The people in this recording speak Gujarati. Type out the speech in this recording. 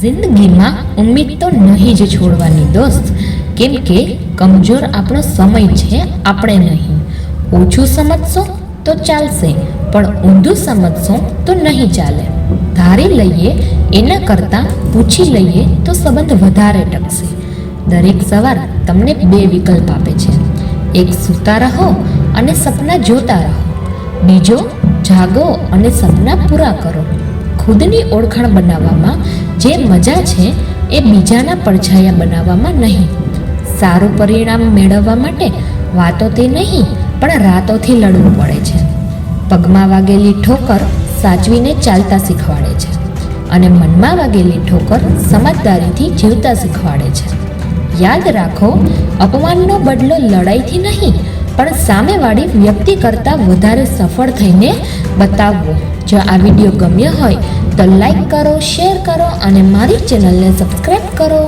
જિંદગીમાં ઉમ્મીદ તો નહીં જ છોડવાની દોસ્ત, કેમ કે કમજોર આપણો સમય છે, આપણે નહીં. ઓછું સમજશો તો ચાલશે, પણ ઊંધું સમજશો તો નહીં ચાલે. ધારી લઈએ એના કરતાં પૂછી લઈએ તો સંબંધ વધારે ટકશે. દરેક સવાર તમને બે વિકલ્પ આપે છે. એક સૂતા રહો અને સપના જોતા રહો, બીજો જાગો અને સપના પૂરા કરો. ખુદની ઓળખાણ બનાવવામાં જે મજા છે એ બીજાના પડછાયા બનાવવામાં નહીં. સારું પરિણામ મેળવવા માટે વાતોથી નહીં પણ રાતોથી લડવું પડે છે. પગમાં વાગેલી ઠોકર સાચવીને ચાલતા શીખવાડે છે અને મનમાં વાગેલી ઠોકર સમજદારીથી જીવતા શીખવાડે છે. યાદ રાખો, અપમાનનો બદલો લડાઈથી નહીં પણ સામેવાળી વ્યક્તિ કરતાં વધારે સફળ થઈને બતાવવો. જો આ વિડીયો ગમ્યો હોય તો લાઈક કરો, શેર કરો અને મારી ચેનલને સબસ્ક્રાઈબ કરો.